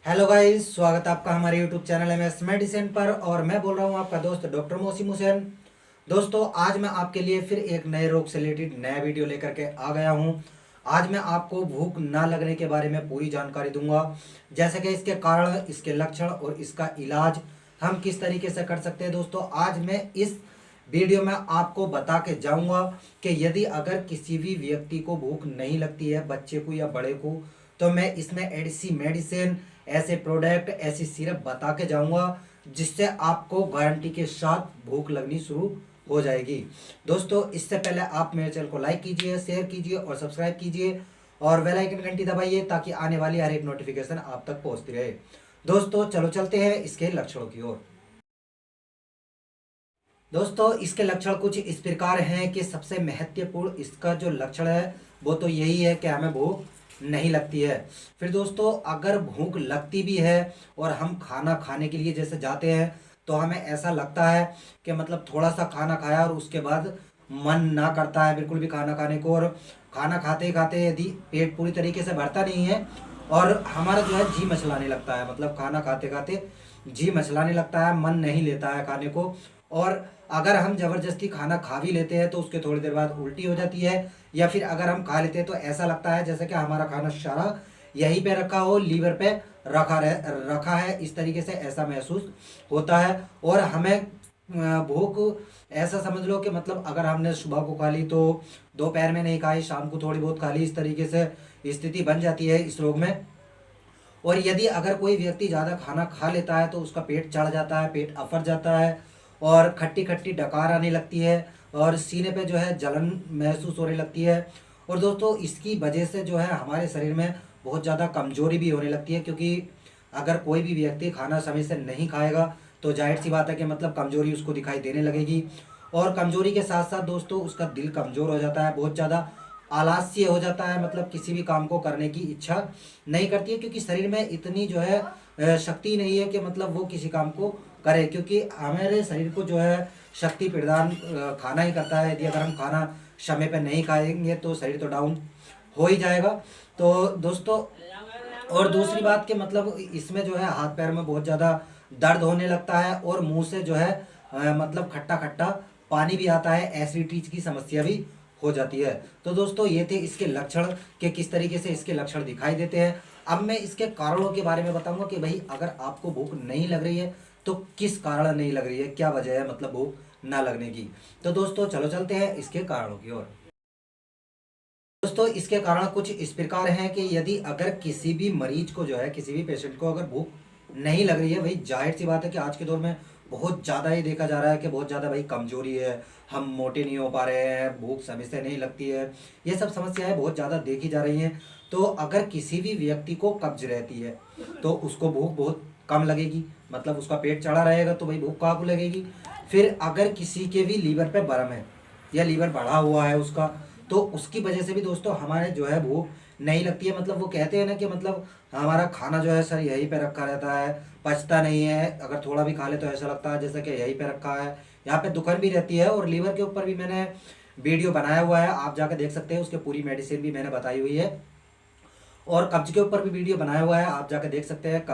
Hello guys, स्वागत है आपका हमारे यूट्यूब चैनल एमएस मेडिसिन पर। और मैं बोल रहा हूँ आपका दोस्त डॉक्टर मोहसिन हुसैन। दोस्तों, आज मैं आपके लिए फिर एक नए रोग से रिलेटेड नया वीडियो लेकर के आ गया हूँ। आज मैं आपको भूख ना लगने के बारे में पूरी जानकारी दूंगा, जैसे कि इसके कारण, इसके लक्षण और इसका इलाज हम किस तरीके से कर सकते हैं। दोस्तों, आज मैं इस वीडियो में आपको बता के जाऊंगा कि यदि अगर किसी भी व्यक्ति को भूख नहीं लगती है, बच्चे को या बड़े को, तो मैं इसमें ऐसी मेडिसिन, ऐसे प्रोडक्ट, ऐसी सिरप बता के जाऊंगा जिससे आपको गारंटी के साथ भूख लगनी शुरू हो जाएगी। दोस्तों, इससे पहले आप मेरे चैनल को लाइक कीजिए, शेयर कीजिए और सब्सक्राइब कीजिए और बेल आइकन घंटी दबाइए ताकि आने वाली हर एक नोटिफिकेशन आप तक पहुंचती रहे। दोस्तों, चलो चलते हैं इसके लक्षणों की ओर। दोस्तों, इसके लक्षण कुछ इस प्रकार हैं कि सबसे महत्वपूर्ण इसका जो लक्षण है वो तो यही है कि हमें भूख नहीं लगती है। फिर दोस्तों, अगर भूख लगती भी है और हम खाना खाने के लिए जैसे जाते हैं तो हमें ऐसा लगता है कि मतलब थोड़ा सा खाना खाया और उसके बाद मन ना करता है बिल्कुल भी खाना खाने को। और खाना खाते खाते यदि पेट पूरी तरीके से भरता नहीं है और हमारा जो है जी मचलाने लगता है, मतलब खाना खाते खाते जी मचलाने लगता है, मन नहीं लेता है खाने को। और अगर हम जबरदस्ती खाना खा भी लेते हैं तो उसके थोड़ी देर बाद उल्टी हो जाती है, या फिर अगर हम खा लेते हैं तो ऐसा लगता है जैसे कि हमारा खाना सारा यहीं पे रखा हो, लीवर पे रखा है, इस तरीके से ऐसा महसूस होता है। और हमें भूख ऐसा समझ लो कि मतलब अगर हमने सुबह को खा ली तो दोपहर में नहीं खाई, शाम को थोड़ी बहुत खा ली, इस तरीके से स्थिति बन जाती है इस रोग में। और यदि अगर कोई व्यक्ति ज़्यादा खाना खा लेता है तो उसका पेट चढ़ जाता है, पेट अफर जाता है और खट्टी खट्टी डकार आने लगती है और सीने पे जो है जलन महसूस होने लगती है। और दोस्तों, इसकी वजह से जो है हमारे शरीर में बहुत ज़्यादा कमजोरी भी होने लगती है, क्योंकि अगर कोई भी व्यक्ति खाना समय से नहीं खाएगा तो जाहिर सी बात है कि मतलब कमजोरी उसको दिखाई देने लगेगी। और कमजोरी के साथ साथ दोस्तों, उसका दिल कमज़ोर हो जाता है, बहुत ज़्यादा आलस्य हो जाता है, मतलब किसी भी काम को करने की इच्छा नहीं करती है, क्योंकि शरीर में इतनी जो है शक्ति नहीं है कि मतलब वो किसी काम को करे। क्योंकि हमारे शरीर को जो है शक्ति प्रदान खाना ही करता है। यदि अगर हम खाना समय पे नहीं खाएंगे तो शरीर तो डाउन हो ही जाएगा। तो दोस्तों, और दूसरी बात कि मतलब इसमें जो है हाथ पैर में बहुत ज़्यादा दर्द होने लगता है और मुंह से जो है मतलब खट्टा खट्टा पानी भी आता है, एसिडिटी की समस्या भी हो जाती है। तो दोस्तों, ये थे इसके लक्षण कि किस तरीके से इसके लक्षण दिखाई देते हैं। अब मैं इसके कारणों के बारे में बताऊंगा कि भाई अगर आपको भूख नहीं लग रही है तो किस कारण नहीं लग रही है, क्या वजह है मतलब भूख ना लगने की। तो दोस्तों, चलो चलते हैं इसके कारणों की ओर। दोस्तों, इसके कारण कुछ इस प्रकार हैं कि यदि अगर किसी भी मरीज को जो है, किसी भी पेशेंट को अगर भूख नहीं लग रही है, भाई जाहिर सी बात है कि आज के दौर में बहुत ज़्यादा ही देखा जा रहा है कि बहुत ज़्यादा भाई कमजोरी है, हम मोटे नहीं हो पा रहे हैं, भूख समय से नहीं लगती है, ये सब समस्याएं बहुत ज़्यादा देखी जा रही हैं। तो अगर किसी भी व्यक्ति को कब्ज रहती है तो उसको भूख बहुत कम लगेगी, मतलब उसका पेट चढ़ा रहेगा तो भाई भूख कहाँ को लगेगी। फिर अगर किसी के भी लीवर पे बर्म है या लीवर बढ़ा हुआ है उसका, तो उसकी वजह से भी दोस्तों हमारे जो है भूख नहीं लगती है। मतलब वो कहते हैं ना कि मतलब हमारा खाना जो है सर यहीं पे रखा रहता है, पचता नहीं है, अगर थोड़ा भी खा ले तो ऐसा लगता है जैसे कि यहीं पे रखा है। यहाँ पे दुकान भी रहती है। और लीवर के ऊपर भी मैंने वीडियो बनाया हुआ है, आप जाकर देख सकते हैं, उसके पूरी मेडिसिन भी मैंने बताई हुई है। और कब्ज के ऊपर भी वीडियो बनाया हुआ है, आप जाकर देख सकते हैं।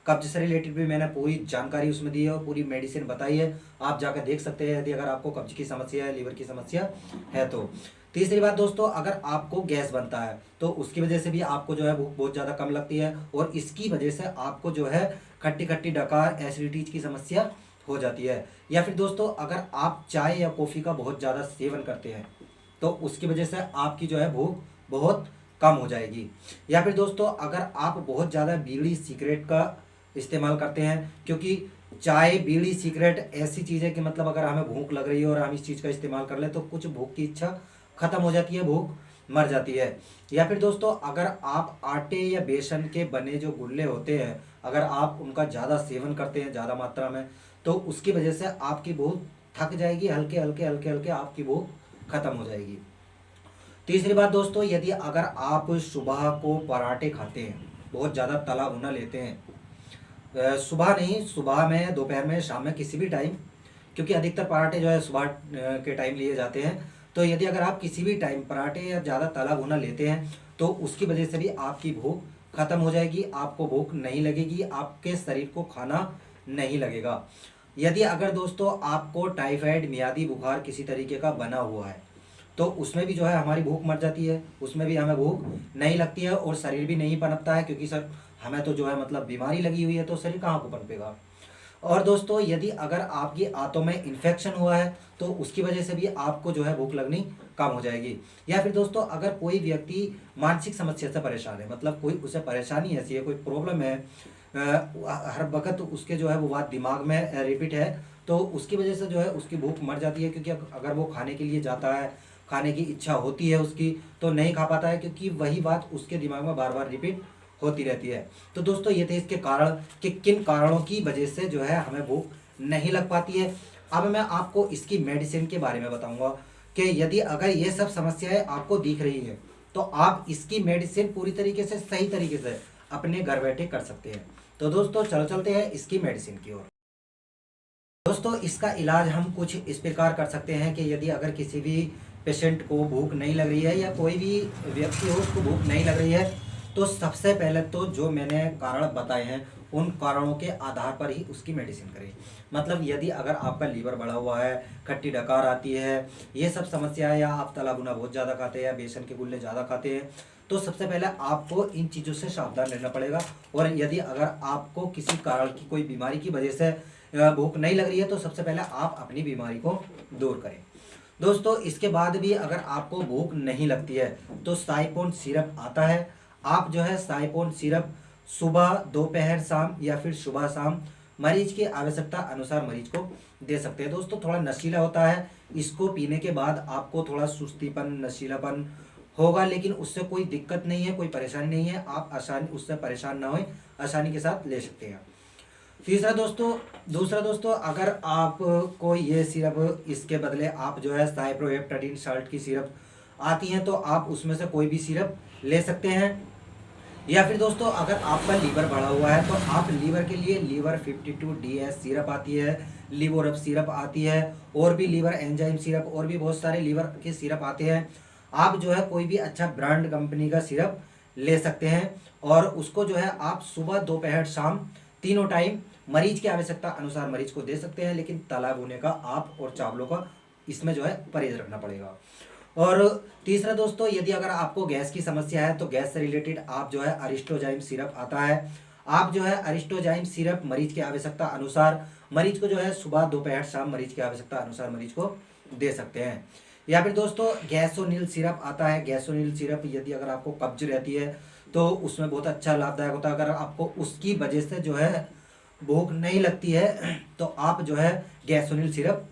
कब्ज से रिलेटेड भी मैंने पूरी जानकारी उसमें दी है और पूरी मेडिसिन बताई है, आप जाकर देख सकते हैं यदि अगर आपको कब्ज की समस्या है, लीवर की समस्या है तो। तीसरी बात दोस्तों, अगर आपको गैस बनता है तो उसकी वजह से भी आपको जो है भूख बहुत ज़्यादा कम लगती है और इसकी वजह से आपको जो है खट्टी खट्टी डकार, एसिडिटी की समस्या हो जाती है। या फिर दोस्तों, अगर आप चाय या कॉफ़ी का बहुत ज़्यादा सेवन करते हैं तो उसकी वजह से आपकी जो है भूख बहुत कम हो जाएगी। या फिर दोस्तों, अगर आप बहुत ज़्यादा बीड़ी सिगरेट का इस्तेमाल करते हैं, क्योंकि चाय, बीड़ी, सिगरेट ऐसी चीज़ है कि मतलब अगर हमें भूख लग रही है और हम इस चीज़ का इस्तेमाल कर लें तो कुछ भूख की इच्छा खत्म हो जाती है, भूख मर जाती है। या फिर दोस्तों, अगर आप आटे या बेसन के बने जो गुल्ले होते हैं, अगर आप उनका ज़्यादा सेवन करते हैं ज़्यादा मात्रा में, तो उसकी वजह से आपकी भूख थक जाएगी, हल्के हल्के हल्के हल्के आपकी भूख खत्म हो जाएगी। तीसरी बात दोस्तों, यदि अगर आप सुबह को पराठे खाते हैं, बहुत ज़्यादा तला भुना लेते हैं, सुबह नहीं, सुबह में, दोपहर में, शाम में, किसी भी टाइम, क्योंकि अधिकतर पराठे जो है सुबह के टाइम लिए जाते हैं। तो यदि अगर आप किसी भी टाइम पराठे या ज़्यादा तला भुना लेते हैं तो उसकी वजह से भी आपकी भूख खत्म हो जाएगी, आपको भूख नहीं लगेगी, आपके शरीर को खाना नहीं लगेगा। यदि अगर दोस्तों आपको टाइफाइड मियादी बुखार किसी तरीके का बना हुआ है तो उसमें भी जो है हमारी भूख मर जाती है, उसमें भी हमें भूख नहीं लगती है और शरीर भी नहीं पनपता है, क्योंकि सर हमें तो जो है मतलब बीमारी लगी हुई है तो शरीर कहाँ को पनपेगा। और दोस्तों यदि अगर आपकी आंतों में इन्फेक्शन हुआ है तो उसकी वजह से भी आपको जो है भूख लगनी कम हो जाएगी। या फिर दोस्तों अगर कोई व्यक्ति मानसिक समस्या से परेशान है, मतलब कोई उसे परेशानी ऐसी है, कोई प्रॉब्लम है, हर वक्त उसके जो है वो बात दिमाग में रिपीट है, तो उसकी वजह से जो है उसकी भूख मर जाती है, क्योंकि अगर वो खाने के लिए जाता है, खाने की इच्छा होती है उसकी, तो नहीं खा पाता है, क्योंकि वही बात उसके दिमाग में बार बार रिपीट होती रहती है। तो दोस्तों ये थे इसके कारण कि किन कारणों की वजह से जो है हमें भूख नहीं लग पाती है। अब मैं आपको इसकी मेडिसिन के बारे में बताऊंगा कि यदि अगर ये सब समस्याएं आपको दिख रही है तो आप इसकी मेडिसिन पूरी तरीके से सही तरीके से अपने घर बैठे कर सकते हैं। तो दोस्तों चलो चलते हैं इसकी मेडिसिन की ओर। दोस्तों इसका इलाज हम कुछ इस प्रकार कर सकते हैं कि यदि अगर किसी भी पेशेंट को भूख नहीं लग रही है या कोई भी व्यक्ति हो उसको भूख नहीं लग रही है, तो सबसे पहले तो जो मैंने कारण बताए हैं उन कारणों के आधार पर ही उसकी मेडिसिन करें। मतलब यदि अगर आपका लीवर बढ़ा हुआ है, खट्टी डकार आती है, ये सब समस्या है, या आप तला भुना बहुत ज़्यादा खाते हैं या बेसन के गुल्ले ज़्यादा खाते हैं, तो सबसे पहले आपको इन चीज़ों से सावधान रहना पड़ेगा। और यदि अगर आपको किसी कारण की कोई बीमारी की वजह से भूख नहीं लग रही है तो सबसे पहले आप अपनी बीमारी को दूर करें। दोस्तों इसके बाद भी अगर आपको भूख नहीं लगती है तो साइपोन सिरप आता है, आप जो है साइपोन सिरप सुबह दोपहर शाम या फिर सुबह शाम मरीज की आवश्यकता अनुसार मरीज को दे सकते हैं। दोस्तों थोड़ा नशीला होता है, इसको पीने के बाद आपको थोड़ा सुस्तीपन नशीलापन होगा, लेकिन उससे कोई दिक्कत नहीं है, कोई परेशानी नहीं है, आप आसानी उससे परेशान ना हो, आसानी के साथ ले सकते हैं। दूसरा दोस्तों अगर आपको ये सिरप इसके बदले आप जो है साइप्रोहेप्टाडीन साल्ट की सिरप आती हैं तो आप उसमें से कोई भी सिरप ले सकते हैं। या फिर दोस्तों अगर आपका लीवर बढ़ा हुआ है तो आप लीवर के लिए लीवर 52DS सिरप आती है, लिवोरब सिरप आती है, और भी लीवर एंजाइम सिरप और भी बहुत सारे लीवर के सिरप आते हैं। आप जो है कोई भी अच्छा ब्रांड कंपनी का सिरप ले सकते हैं और उसको जो है आप सुबह दोपहर शाम तीनों टाइम मरीज की आवश्यकता अनुसार मरीज को दे सकते हैं, लेकिन तला भुने का आप और चावलों का इसमें जो है परहेज रखना पड़ेगा। और तीसरा दोस्तों यदि अगर आपको गैस की समस्या है तो गैस से रिलेटेड आप जो है अरिस्टोजाइम सिरप आता है, आप जो है अरिस्टोजाइम सिरप मरीज की आवश्यकता अनुसार मरीज को जो है सुबह दोपहर शाम मरीज की आवश्यकता अनुसार मरीज को दे सकते हैं। या फिर दोस्तों गैसोनिल सिरप आता है, गैसोनिल सिरप यदि अगर आपको कब्ज रहती है तो उसमें बहुत अच्छा लाभदायक होता है। अगर आपको उसकी वजह से जो है भूख नहीं लगती है तो आप जो है गैसोनिल सिरप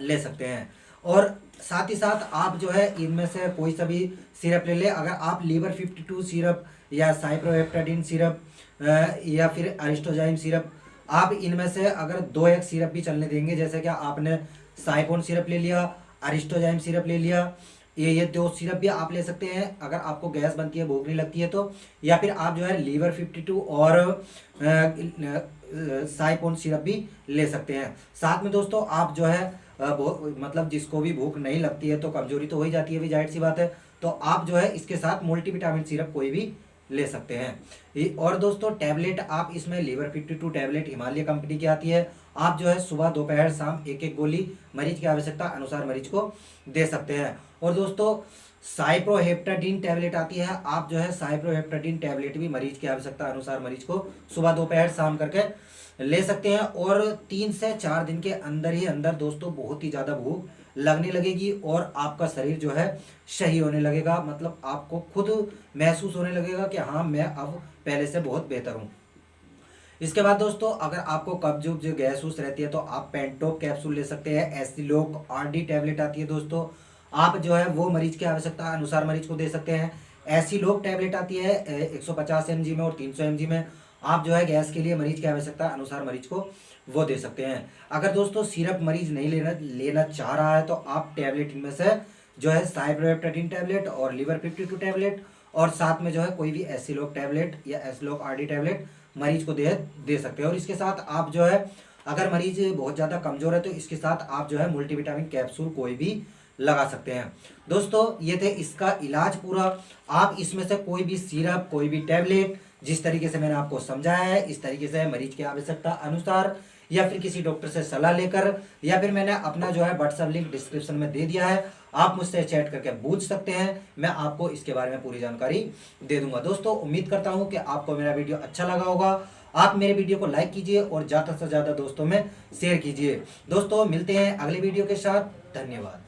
ले सकते हैं। और साथ ही साथ आप जो है इनमें से कोई सा भी सिरप ले ले। अगर आप लीवर 52 सिरप या साइप्रोहेप्टाडीन सिरप या फिर अरिस्टोजाइम सिरप, आप इनमें से अगर 2 एक सिरप भी चलने देंगे, जैसे कि आपने साइपोन सिरप ले लिया, अरिस्टोजाइम सिरप ले लिया, ये 2 सिरप भी आप ले सकते हैं अगर आपको गैस बनती है, भूख नहीं लगती है तो। या फिर आप जो है लीवर 52 और साइपोन सिरप भी ले सकते हैं। साथ में दोस्तों आप जो है मतलब जिसको भी भूख नहीं लगती है तो कमजोरी तो हो ही जाती है, भी जाहिर सी बात है, तो आप जो है इसके साथ मल्टीविटामिन सिरप कोई भी ले सकते हैं। और दोस्तों टैबलेट आप इसमें लीवर 52 टैबलेट हिमालय कंपनी की आती है, आप जो है सुबह दोपहर शाम एक एक गोली मरीज की आवश्यकता अनुसार मरीज को दे सकते हैं। और दोस्तों साइप्रोहेप्टाडीन टैबलेट आती है, आप जो है साइप्रोहेप्टाडीन टैबलेट भी मरीज की आवश्यकता अनुसार मरीज को सुबह दोपहर शाम करके ले सकते हैं। और 3 से 4 दिन के अंदर ही अंदर दोस्तों बहुत ही ज़्यादा भूख लगने लगेगी और आपका शरीर जो है सही होने लगेगा, मतलब आपको खुद महसूस होने लगेगा कि हाँ मैं अब पहले से बहुत बेहतर हूँ। इसके बाद दोस्तों अगर आपको कब्ज जो गैस वूस रहती है तो आप पेंटोप कैप्सूल ले सकते हैं। एसिलोक आरडी टैबलेट आती है दोस्तों, आप जो है वो मरीज की आवश्यकता अनुसार मरीज को दे सकते हैं। एसिलोक टैबलेट आती है 150 mg में और 300 mg में, आप जो है गैस के लिए मरीज की आवश्यकता अनुसार मरीज को वो दे सकते हैं। अगर दोस्तों सिरप मरीज नहीं लेना चाह रहा है तो आप टैबलेट इनमें से जो है साइप्रोहेप्टाडीन टैबलेट और लीवर 52 टैबलेट और साथ में जो है कोई भी एसिलोक टैबलेट या एसिलोक आरडी टैबलेट मरीज को दे सकते हैं। और इसके साथ आप जो है अगर मरीज बहुत ज़्यादा कमजोर है तो इसके साथ आप जो है मल्टीविटामिन कैप्सूल कोई भी लगा सकते हैं। दोस्तों ये थे इसका इलाज पूरा। आप इसमें से कोई भी सिरप कोई भी टैबलेट जिस तरीके से मैंने आपको समझाया है इस तरीके से मरीज की आवश्यकता अनुसार या फिर किसी डॉक्टर से सलाह लेकर या फिर मैंने अपना जो है व्हाट्सएप लिंक डिस्क्रिप्शन में दे दिया है, आप मुझसे चैट करके पूछ सकते हैं, मैं आपको इसके बारे में पूरी जानकारी दे दूंगा। दोस्तों उम्मीद करता हूं कि आपको मेरा वीडियो अच्छा लगा होगा। आप मेरे वीडियो को लाइक कीजिए और ज़्यादा से ज़्यादा दोस्तों में शेयर कीजिए। दोस्तों मिलते हैं अगले वीडियो के साथ। धन्यवाद।